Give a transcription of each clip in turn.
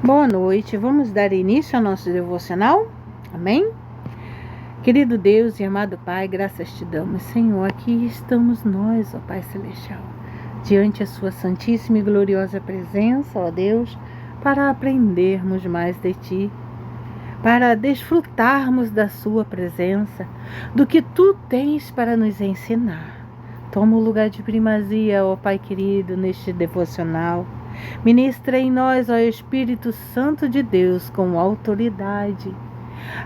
Boa noite, vamos dar início ao nosso devocional? Amém? Querido Deus e amado Pai, graças te damos, Senhor, aqui estamos nós, ó Pai Celestial, diante a sua santíssima e gloriosa presença, ó Deus, para aprendermos mais de Ti, para desfrutarmos da sua presença, do que Tu tens para nos ensinar. Toma o lugar de primazia, ó Pai querido, neste devocional. Ministra em nós, ó Espírito Santo de Deus, com autoridade.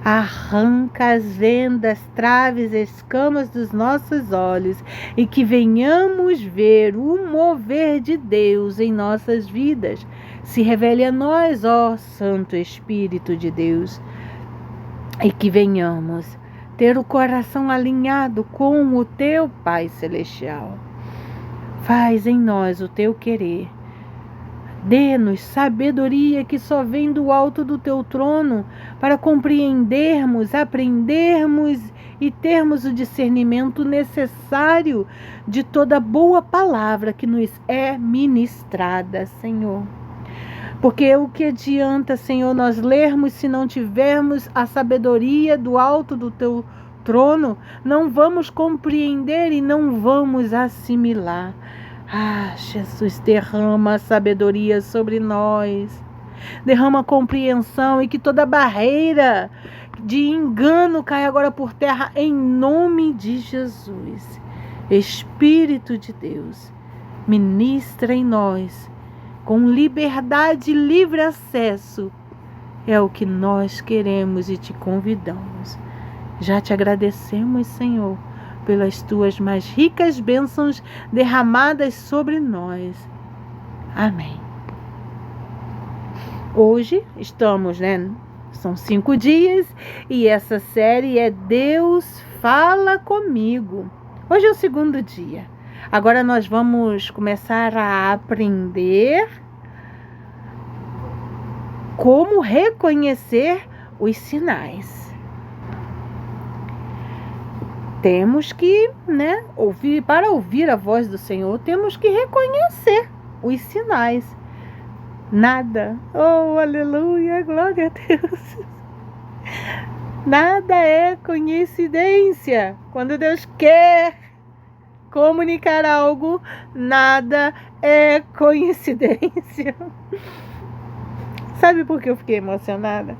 Arranca as vendas, traves, escamas dos nossos olhos e que venhamos ver o mover de Deus em nossas vidas. Se revele a nós, ó Santo Espírito de Deus, e que venhamos ter o coração alinhado com o Teu Pai Celestial. Faz em nós o Teu querer. Dê-nos sabedoria que só vem do alto do Teu trono para compreendermos, aprendermos e termos o discernimento necessário de toda boa palavra que nos é ministrada, Senhor. Porque o que adianta, Senhor, nós lermos se não tivermos a sabedoria do alto do Teu trono? Não vamos compreender e não vamos assimilar. Ah, Jesus, derrama sabedoria sobre nós, derrama compreensão e que toda barreira de engano caia agora por terra em nome de Jesus. Espírito de Deus, ministra em nós com liberdade e livre acesso. É o que nós queremos e te convidamos. Já te agradecemos, Senhor, pelas tuas mais ricas bênçãos derramadas sobre nós. Amém. Hoje estamos, São 5 dias e essa série é Deus Fala Comigo. Hoje é o 2º dia. Agora nós vamos começar a aprender como reconhecer os sinais. Temos que, para ouvir a voz do Senhor, temos que reconhecer os sinais. Nada, oh, aleluia, glória a Deus. Nada é coincidência. Quando Deus quer comunicar algo, nada é coincidência. Sabe por que eu fiquei emocionada?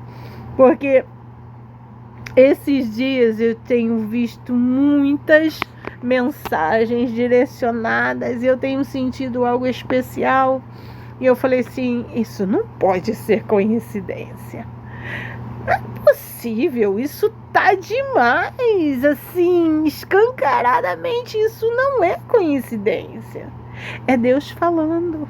Porque esses dias eu tenho visto muitas mensagens direcionadas e eu tenho sentido algo especial. E eu falei assim, isso não pode ser coincidência. Não é possível, isso tá demais. Assim, escancaradamente, isso não é coincidência. É Deus falando.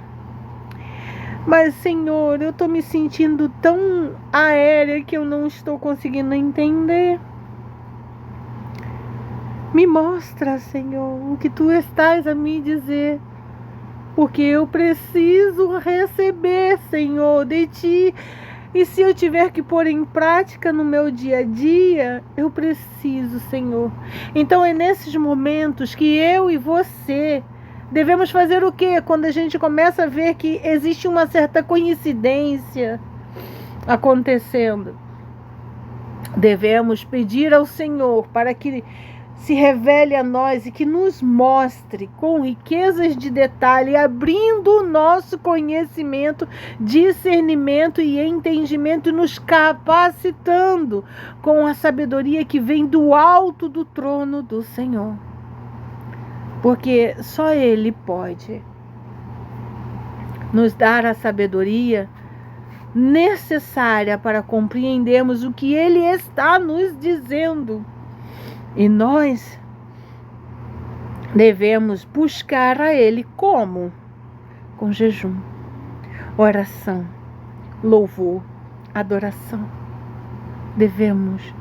Mas, Senhor, eu estou me sentindo tão aérea que eu não estou conseguindo entender. Me mostra, Senhor, o que Tu estás a me dizer. Porque eu preciso receber, Senhor, de Ti. E se eu tiver que pôr em prática no meu dia a dia, eu preciso, Senhor. Então é nesses momentos que eu e você devemos fazer o quê? Quando a gente começa a ver que existe uma certa coincidência acontecendo. Devemos pedir ao Senhor para que se revele a nós e que nos mostre com riquezas de detalhe, abrindo o nosso conhecimento, discernimento e entendimento e nos capacitando com a sabedoria que vem do alto do trono do Senhor. Porque só Ele pode nos dar a sabedoria necessária para compreendermos o que Ele está nos dizendo. E nós devemos buscar a Ele como? Com jejum, oração, louvor, adoração. Devemos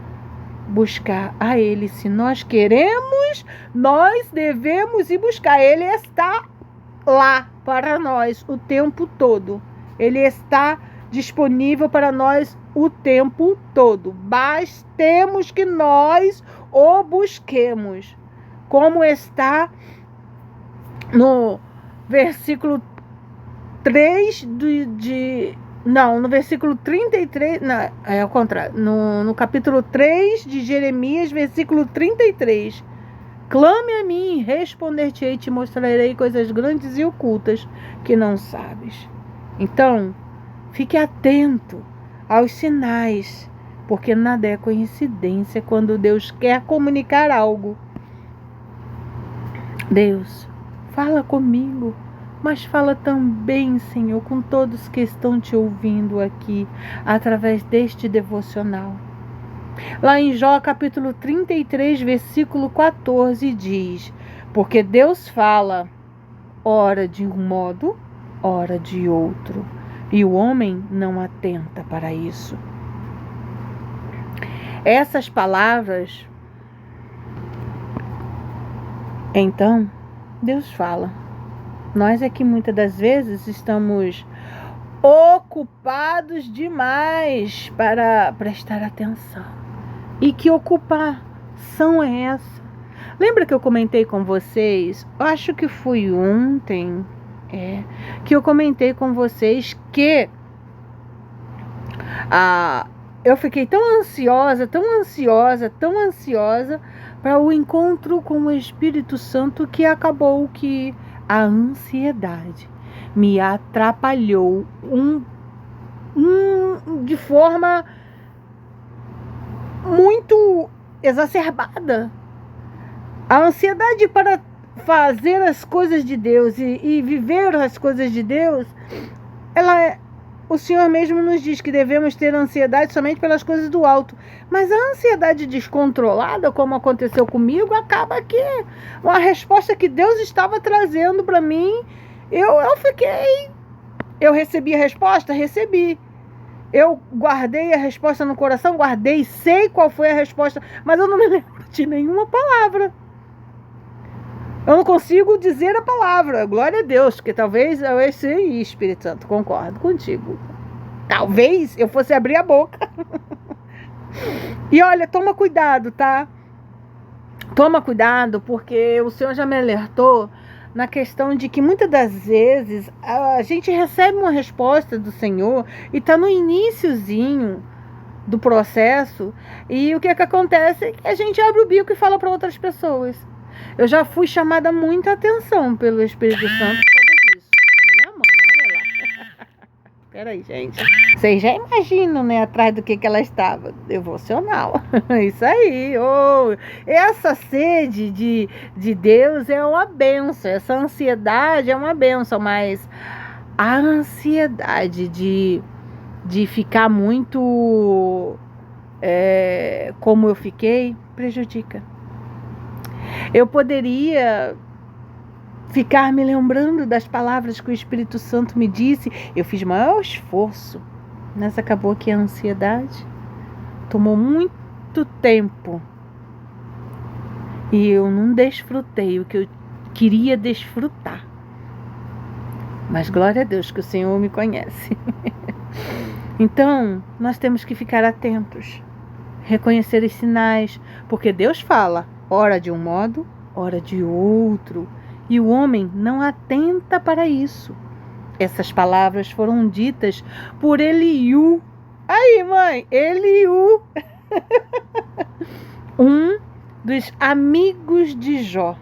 buscar a Ele. Se nós queremos, nós devemos ir buscar. Ele está lá para nós o tempo todo. Ele está disponível para nós o tempo todo. Bastemos que nós o busquemos. Como está no versículo 3 no versículo 33, não, é ao contrário, no capítulo 3 de Jeremias, versículo 33. Clame a mim, responder-te-ei, te mostrarei coisas grandes e ocultas que não sabes. Então, fique atento aos sinais, porque nada é coincidência quando Deus quer comunicar algo. Deus, fala comigo, mas fala também, Senhor, com todos que estão te ouvindo aqui, através deste devocional. Lá em Jó, capítulo 33, versículo 14, diz: porque Deus fala, ora de um modo, ora de outro, e o homem não atenta para isso. Essas palavras, então, Deus fala. Nós é que muitas das vezes estamos ocupados demais para prestar atenção. E que ocupação é essa? Lembra que eu comentei com vocês, acho que foi ontem, que eu comentei com vocês que eu fiquei tão ansiosa para o encontro com o Espírito Santo que acabou que a ansiedade me atrapalhou de forma muito exacerbada. A ansiedade para fazer as coisas de Deus e viver as coisas de Deus, o Senhor mesmo nos diz que devemos ter ansiedade somente pelas coisas do alto. Mas a ansiedade descontrolada, como aconteceu comigo, acaba que uma resposta que Deus estava trazendo para mim, eu recebi a resposta? Recebi. Eu guardei a resposta no coração, sei qual foi a resposta, mas eu não me lembro de nenhuma palavra. Eu não consigo dizer a palavra, glória a Deus, porque talvez eu esse Espírito Santo, concordo contigo. Talvez eu fosse abrir a boca. E olha, toma cuidado, tá? Toma cuidado, porque o Senhor já me alertou na questão de que muitas das vezes a gente recebe uma resposta do Senhor e está no iniciozinho do processo, e o que acontece é que a gente abre o bico e fala para outras pessoas. Eu já fui chamada muita atenção pelo Espírito Santo por causa disso. A minha mãe, olha lá. Peraí, gente. Vocês já imaginam, né, atrás do que ela estava? Devocional. Isso aí. Essa sede de Deus é uma bênção. Essa ansiedade é uma bênção. Mas a ansiedade de ficar muito como eu fiquei, prejudica. Eu poderia ficar me lembrando das palavras que o Espírito Santo me disse. Eu fiz maior esforço, mas acabou que a ansiedade tomou muito tempo. E eu não desfrutei o que eu queria desfrutar. Mas glória a Deus que o Senhor me conhece. Então, nós temos que ficar atentos, reconhecer os sinais, porque Deus fala, ora de um modo, ora de outro, e o homem não atenta para isso. Essas palavras foram ditas por Eliú. Aí, mãe, Eliú, um dos amigos de Jó.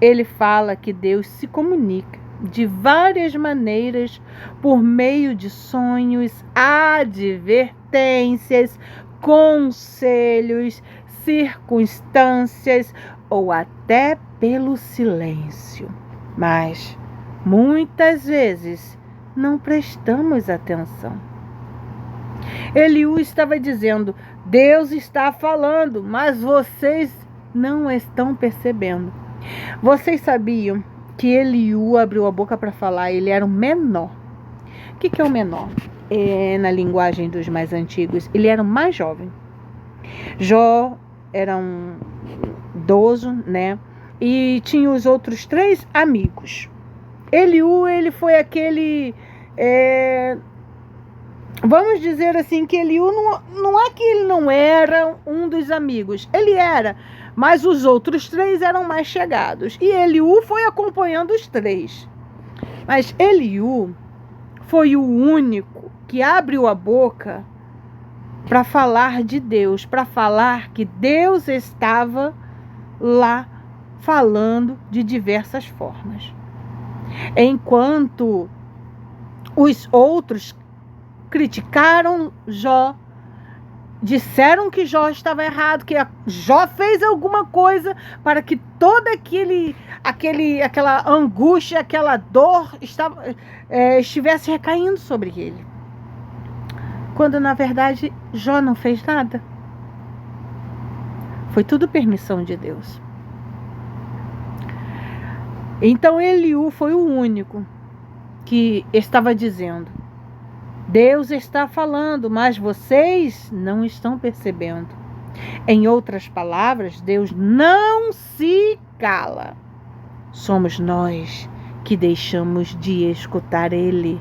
Ele fala que Deus se comunica de várias maneiras por meio de sonhos, advertências, conselhos, circunstâncias ou até pelo silêncio. Mas muitas vezes não prestamos atenção. Eliú estava dizendo, Deus está falando, mas vocês não estão percebendo. Vocês sabiam que Eliú abriu a boca para falar, ele era o menor. O que é o menor? Na linguagem dos mais antigos, ele era o mais jovem. Jó era um idoso, né? E tinha os outros 3 amigos. Eliú, ele foi aquele... vamos dizer assim, que Eliú não é que ele não era um dos amigos. Ele era, mas os outros 3 eram mais chegados. E Eliú foi acompanhando os 3. Mas Eliú, foi o único que abriu a boca para falar de Deus, para falar que Deus estava lá falando de diversas formas. Enquanto os outros criticaram Jó, disseram que Jó estava errado, que Jó fez alguma coisa para que toda aquela angústia, aquela dor estivesse recaindo sobre ele. Quando na verdade Jó não fez nada. Foi tudo permissão de Deus. Então Eliú foi o único que estava dizendo: Deus está falando, mas vocês não estão percebendo. Em outras palavras, Deus não se cala. Somos nós que deixamos de escutar Ele.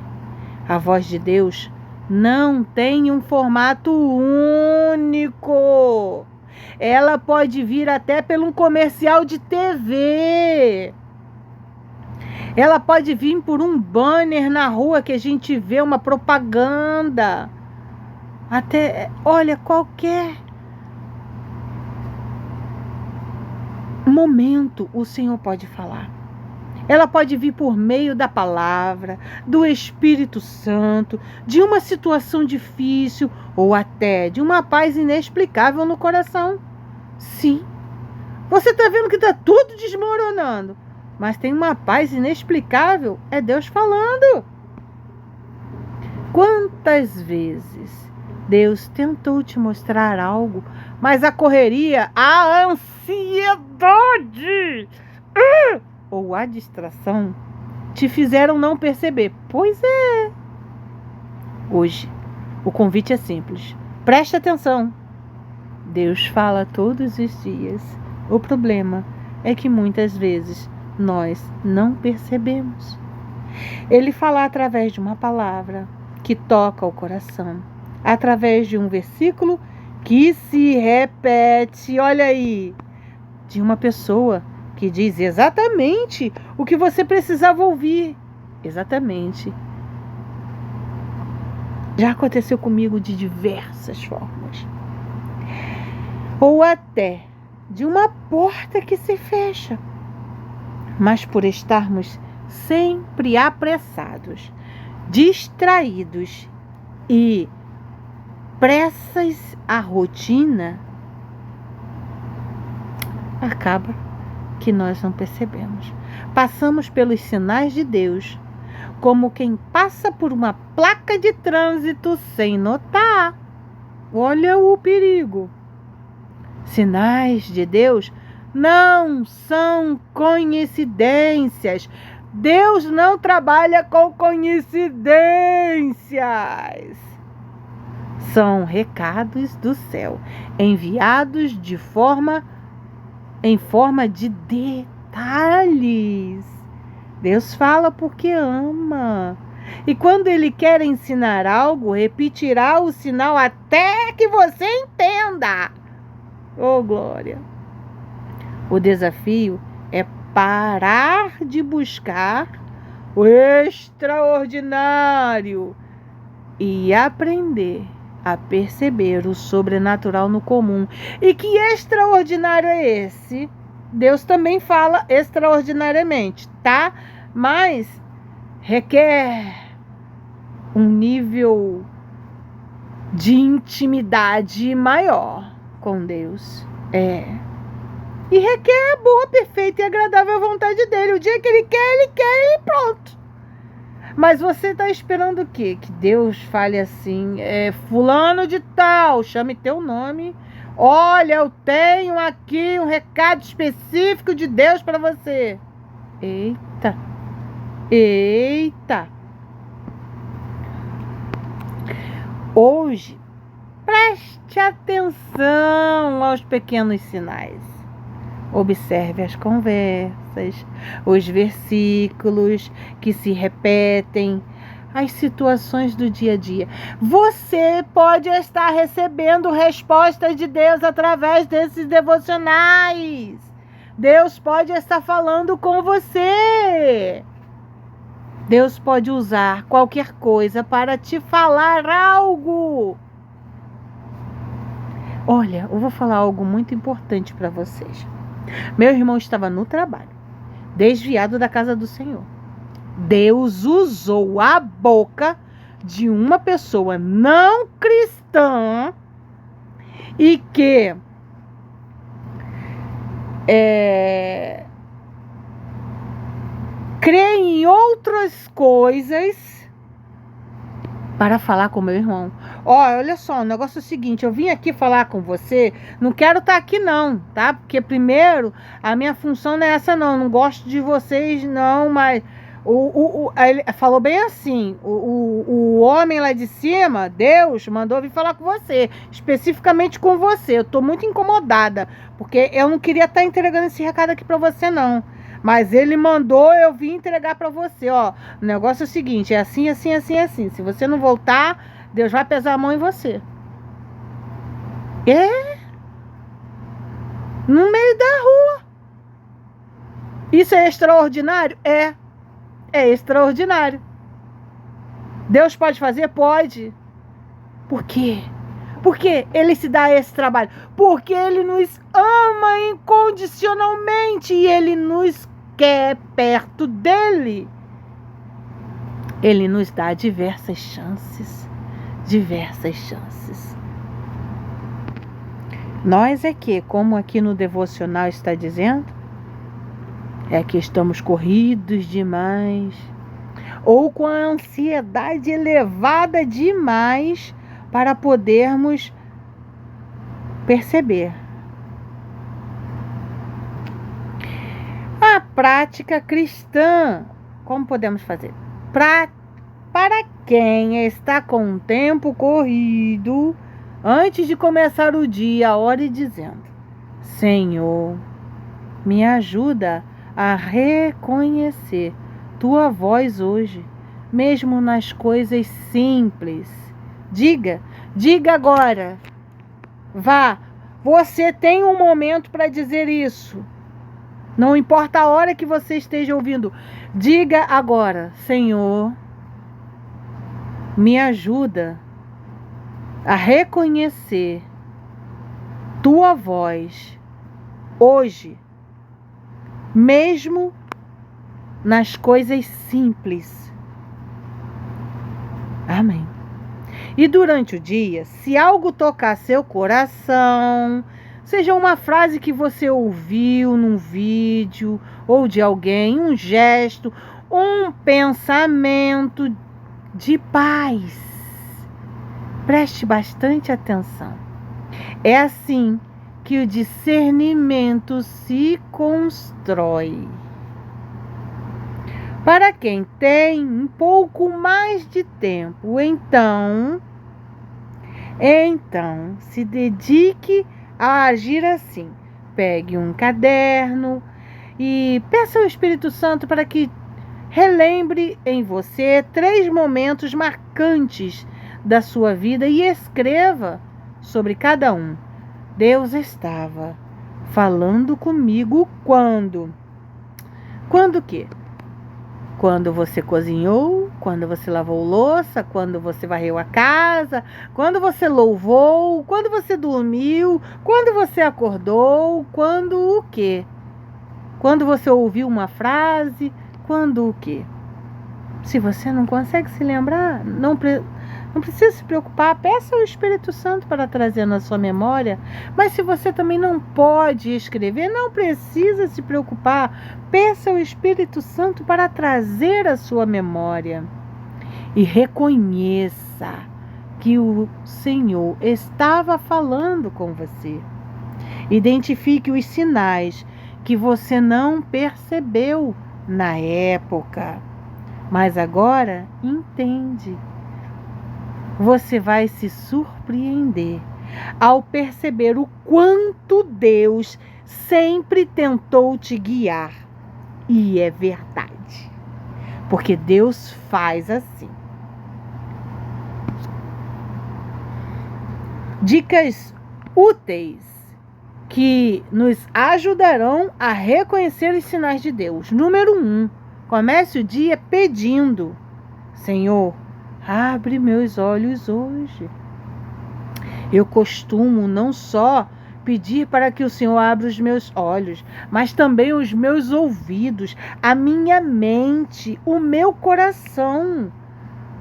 A voz de Deus não tem um formato único. Ela pode vir até pelo um comercial de TV. Ela pode vir por um banner na rua que a gente vê, uma propaganda. Até, olha, qualquer momento o Senhor pode falar. Ela pode vir por meio da palavra, do Espírito Santo, de uma situação difícil ou até de uma paz inexplicável no coração. Sim, você está vendo que está tudo desmoronando, mas tem uma paz inexplicável, é Deus falando. Quantas vezes Deus tentou te mostrar algo, mas a correria, a ansiedade ou a distração te fizeram não perceber? Pois é. Hoje, o convite é simples. Preste atenção. Deus fala todos os dias. O problema é que muitas vezes nós não percebemos. Ele fala através de uma palavra que toca o coração, através de um versículo que se repete, olha aí, de uma pessoa que diz exatamente o que você precisava ouvir. Exatamente. Já aconteceu comigo de diversas formas. Ou até de uma porta que se fecha. Mas por estarmos sempre apressados, distraídos e pressas à rotina, acaba que nós não percebemos. Passamos pelos sinais de Deus como quem passa por uma placa de trânsito sem notar. Olha o perigo. Sinais de Deus não são coincidências. Deus não trabalha com coincidências. São recados do céu, enviados em forma de detalhes. Deus fala porque ama. E quando Ele quer ensinar algo, repetirá o sinal até que você entenda. Oh, glória! O desafio é parar de buscar o extraordinário e aprender a perceber o sobrenatural no comum. E que extraordinário é esse? Deus também fala extraordinariamente, tá? Mas requer um nível de intimidade maior com Deus. E requer a boa, perfeita e agradável vontade dele. O dia que ele quer e pronto. Mas você está esperando o quê? Que Deus fale assim, fulano de tal, chame teu nome. Olha, eu tenho aqui um recado específico de Deus para você. Eita. Hoje, preste atenção aos pequenos sinais. Observe as conversas, os versículos que se repetem, as situações do dia a dia. Você pode estar recebendo respostas de Deus através desses devocionais. Deus pode estar falando com você. Deus pode usar qualquer coisa para te falar algo. Olha, eu vou falar algo muito importante para vocês. Meu irmão estava no trabalho, desviado da casa do Senhor. Deus usou a boca de uma pessoa não cristã e que crê em outras coisas para falar com meu irmão. Olha só, o negócio é o seguinte, eu vim aqui falar com você, não quero estar aqui não, tá? Porque primeiro, a minha função não é essa não gosto de vocês não, mas ele falou bem assim, o homem lá de cima, Deus, mandou vir falar com você, especificamente com você. Eu tô muito incomodada, porque eu não queria estar entregando esse recado aqui para você não. Mas ele mandou eu vir entregar para você, ó. O negócio é o seguinte, é assim, assim, assim, assim. Se você não voltar, Deus vai pesar a mão em você. No meio da rua. Isso é extraordinário? É extraordinário. Deus pode fazer? Pode. Por quê? Porque Ele se dá esse trabalho. Porque Ele nos ama incondicionalmente e Ele nos quer perto dele. Ele nos dá diversas chances. Diversas chances. Nós é que, como aqui no devocional está dizendo, é que estamos corridos demais, ou com a ansiedade elevada demais para podermos perceber. A prática cristã, como podemos fazer? Para quem está com o tempo corrido, antes de começar o dia, ore dizendo: Senhor, me ajuda a reconhecer tua voz hoje, mesmo nas coisas simples. Diga agora. Vá, você tem um momento para dizer isso. Não importa a hora que você esteja ouvindo. Diga agora: Senhor, me ajuda a reconhecer tua voz hoje, mesmo nas coisas simples. Amém. E durante o dia, se algo tocar seu coração, seja uma frase que você ouviu num vídeo ou de alguém, um gesto, um pensamento de paz, preste bastante atenção. É assim que o discernimento se constrói. Para quem tem um pouco mais de tempo, então se dedique a agir assim. Pegue um caderno e peça ao Espírito Santo para que relembre em você 3 momentos marcantes da sua vida e escreva sobre cada um. Deus estava falando comigo quando? Quando o quê? Quando você cozinhou, quando você lavou louça, quando você varreu a casa, quando você louvou, quando você dormiu, quando você acordou, quando o quê? Quando você ouviu uma frase, quando o quê? Se você não consegue se lembrar, não precisa se preocupar, peça ao Espírito Santo para trazer na sua memória. Mas se você também não pode escrever, não precisa se preocupar, peça ao Espírito Santo para trazer a sua memória. E reconheça que o Senhor estava falando com você. Identifique os sinais que você não percebeu na época, mas agora entende. Você vai se surpreender ao perceber o quanto Deus sempre tentou te guiar. E é verdade, porque Deus faz assim. Dicas úteis que nos ajudarão a reconhecer os sinais de Deus. Número 1, Comece o dia pedindo: Senhor, abre meus olhos hoje. Eu costumo não só pedir para que o Senhor abra os meus olhos, mas também os meus ouvidos, a minha mente, o meu coração.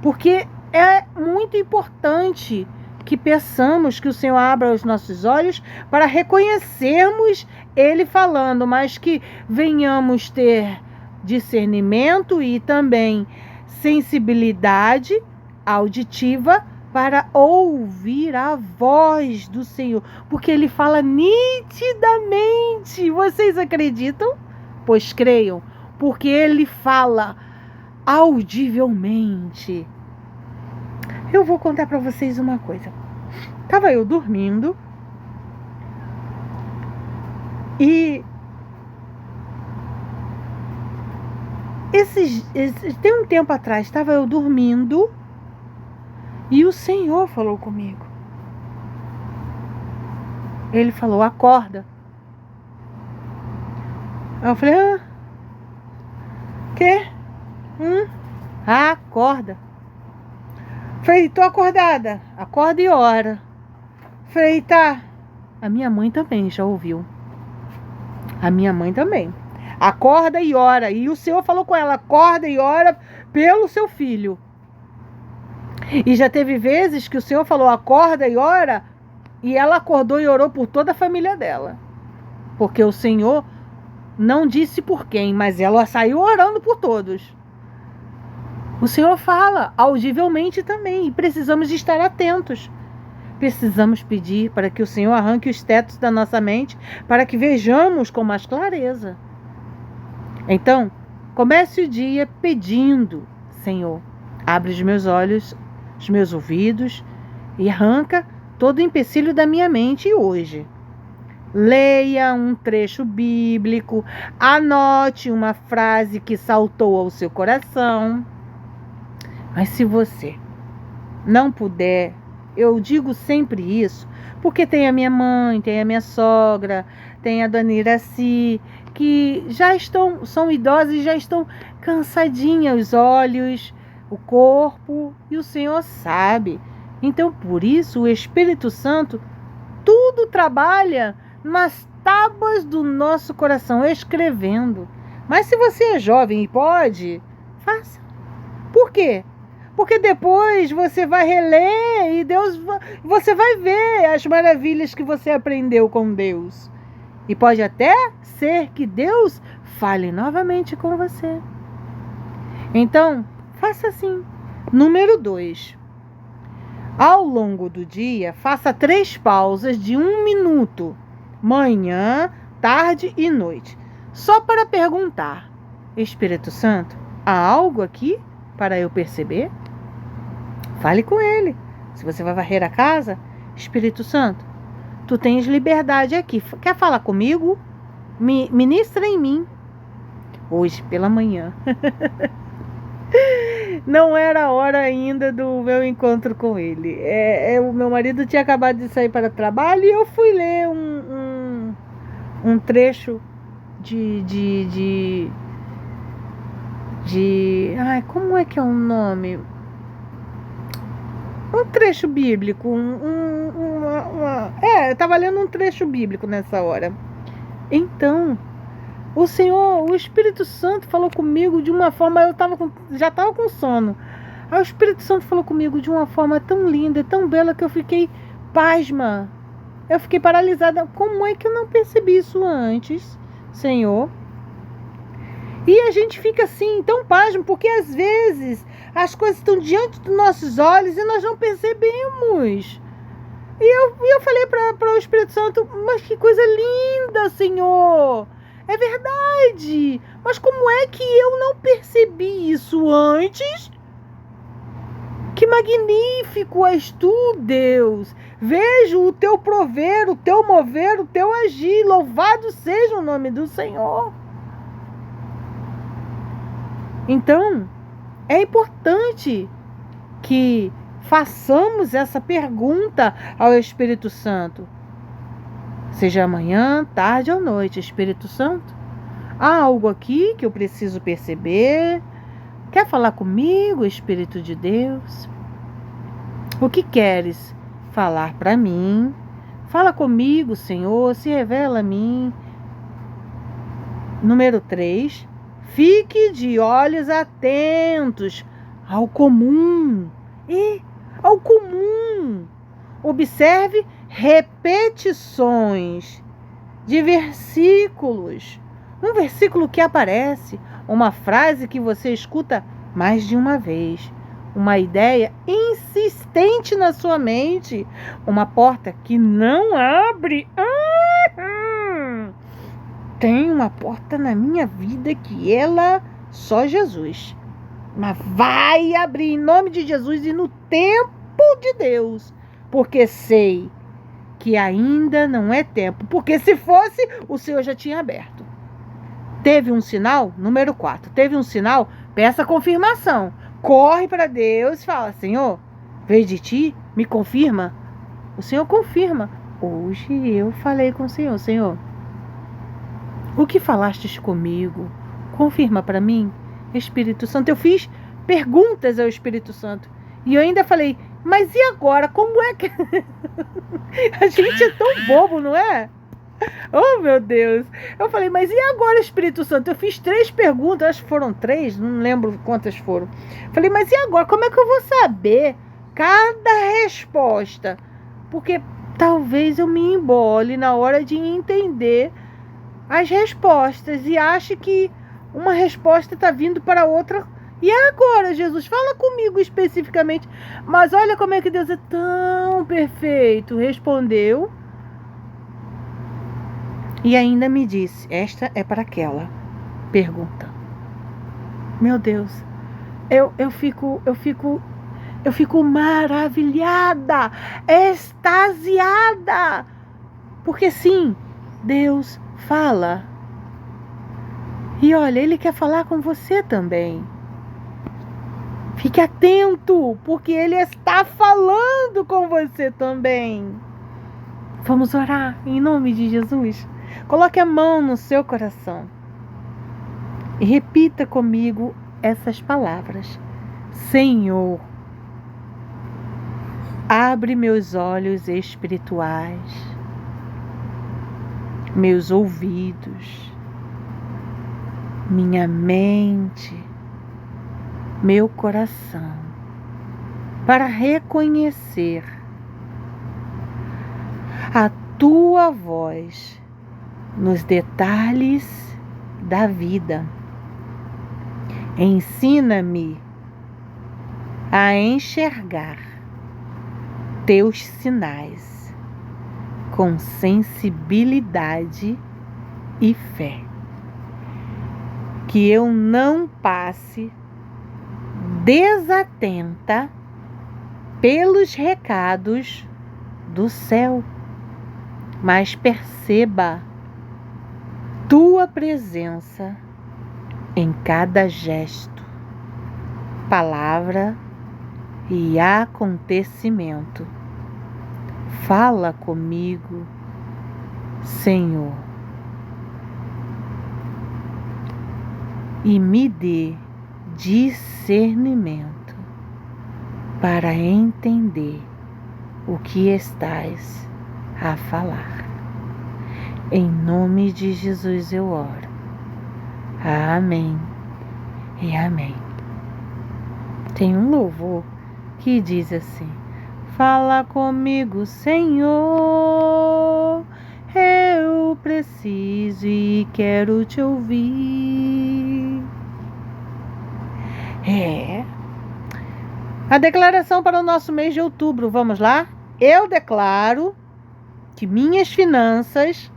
Porque é muito importante que peçamos que o Senhor abra os nossos olhos para reconhecermos Ele falando, mas que venhamos ter discernimento e também sensibilidade auditiva para ouvir a voz do Senhor, porque Ele fala nitidamente. Vocês acreditam? Pois creiam, porque Ele fala audivelmente. Eu vou contar para vocês uma coisa. Estava eu dormindo e tem um tempo atrás, estava eu dormindo e o Senhor falou comigo. Ele falou: acorda. Eu falei: quê? Acorda. Falei: tô acordada. Acorda e ora. Falei: tá. A minha mãe também já ouviu. A minha mãe também. Acorda e ora. E o Senhor falou com ela: acorda e ora pelo seu filho. E já teve vezes que o Senhor falou: acorda e ora, e ela acordou e orou por toda a família dela. Porque o Senhor não disse por quem, mas ela saiu orando por todos. O Senhor fala audivelmente também, e precisamos estar atentos. Precisamos pedir para que o Senhor arranque os tetos da nossa mente, para que vejamos com mais clareza. Então, comece o dia pedindo: Senhor, abre os meus olhos, os meus ouvidos, e arranca todo o empecilho da minha mente hoje. Leia um trecho bíblico, anote uma frase que saltou ao seu coração. Mas se você não puder, eu digo sempre isso, porque tem a minha mãe, tem a minha sogra, tem a dona Iraci, que já são idosas e já estão cansadinhas os olhos, o corpo, e o Senhor sabe. Então, por isso, o Espírito Santo tudo trabalha nas tábuas do nosso coração, escrevendo. Mas se você é jovem e pode, faça. Por quê? Porque depois você vai reler e você vai ver as maravilhas que você aprendeu com Deus. E pode até ser que Deus fale novamente com você. Então, faça assim. Número 2. Ao longo do dia, faça 3 pausas de 1 minuto. Manhã, tarde e noite. Só para perguntar: Espírito Santo, há algo aqui para eu perceber? Fale com ele. Se você vai varrer a casa: Espírito Santo, tu tens liberdade aqui. Quer falar comigo? Ministra em mim. Hoje, pela manhã. Não era a hora ainda do meu encontro com ele. O meu marido tinha acabado de sair para o trabalho e eu fui ler um trecho como é que é o nome? Um trecho bíblico. Eu estava lendo um trecho bíblico nessa hora. Então, o Senhor, o Espírito Santo falou comigo de uma forma, já estava com sono. Aí o Espírito Santo falou comigo de uma forma tão linda, tão bela, que eu fiquei pasma. Eu fiquei paralisada. Como é que eu não percebi isso antes, Senhor? E a gente fica assim, tão pasmo, porque às vezes as coisas estão diante dos nossos olhos e nós não percebemos. E eu falei para o Espírito Santo: mas que coisa linda, Senhor! É verdade, mas como é que eu não percebi isso antes? Que magnífico és tu, Deus! Vejo o teu prover, o teu mover, o teu agir. Louvado seja o nome do Senhor. Então, é importante que façamos essa pergunta ao Espírito Santo. Seja amanhã, tarde ou noite: Espírito Santo, Há algo aqui que eu preciso perceber? Quer falar comigo, Espírito de Deus? O que queres falar para mim? Fala comigo, Senhor, se revela a mim. Número 3. Fique de olhos atentos ao comum. Ao comum. Observe repetições de versículos. Um versículo que aparece, uma frase que você escuta mais de uma vez, uma ideia insistente na sua mente, uma porta que não abre. Tem uma porta na minha vida que ela, só Jesus, mas vai abrir em nome de Jesus e no tempo de Deus, porque sei que ainda não é tempo, porque se fosse, o Senhor já tinha aberto. Teve um sinal? Número 4. Teve um sinal? Peça confirmação. Corre para Deus e fala: Senhor, veio de ti, me confirma. O Senhor confirma. Hoje eu falei com o Senhor: Senhor, o que falastes comigo? Confirma para mim, Espírito Santo. Eu fiz perguntas ao Espírito Santo. E eu ainda falei: mas e agora? Como é que... A gente é tão bobo, não é? Oh, meu Deus. Eu falei: mas e agora, Espírito Santo? Eu fiz 3 perguntas, acho que foram 3, não lembro quantas foram. Falei: mas e agora? Como é que eu vou saber cada resposta? Porque talvez eu me embole na hora de entender as respostas e ache que uma resposta está vindo para outra. E agora, Jesus, fala comigo especificamente. Mas olha como é que Deus é tão perfeito. Respondeu e ainda me disse: esta é para aquela pergunta. Meu Deus, eu fico maravilhada, extasiada, porque sim, Deus fala. E olha, Ele quer falar com você também. Fique atento, porque Ele está falando com você também. Vamos orar em nome de Jesus. Coloque a mão no seu coração e repita comigo essas palavras: Senhor, abre meus olhos espirituais, meus ouvidos, minha mente, meu coração, para reconhecer a tua voz nos detalhes da vida. Ensina-me a enxergar teus sinais com sensibilidade e fé. Que eu não passe desatenta pelos recados do céu, mas perceba tua presença em cada gesto, palavra e acontecimento. Fala comigo, Senhor, e me dê discernimento para entender o que estás a falar. Em nome de Jesus eu oro. Amém e amém. Tem um louvor que diz assim: fala comigo, Senhor, eu preciso e quero te ouvir. A declaração para o nosso mês de outubro, vamos lá? Eu declaro que minhas finanças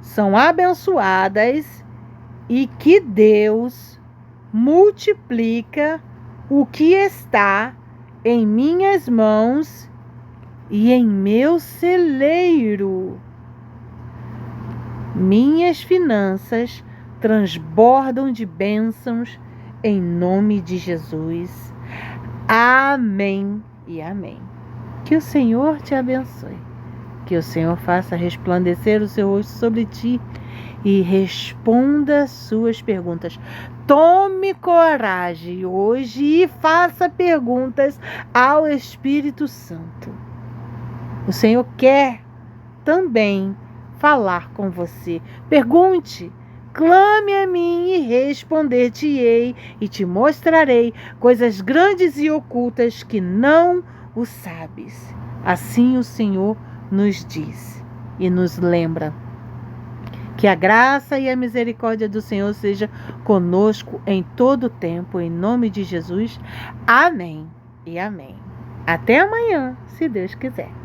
são abençoadas e que Deus multiplica o que está em minhas mãos e em meu celeiro. Minhas finanças transbordam de bênçãos em nome de Jesus. Amém e amém. Que o Senhor te abençoe. que o Senhor faça resplandecer o seu rosto sobre ti e responda suas perguntas. Tome coragem hoje e faça perguntas ao Espírito Santo. O Senhor quer também falar com você. Pergunte, clame a mim e responder-te-ei e te mostrarei coisas grandes e ocultas que não o sabes. Assim o Senhor nos diz e nos lembra. Que a graça e a misericórdia do Senhor seja conosco em todo o tempo, em nome de Jesus. Amém e amém. Até amanhã, se Deus quiser.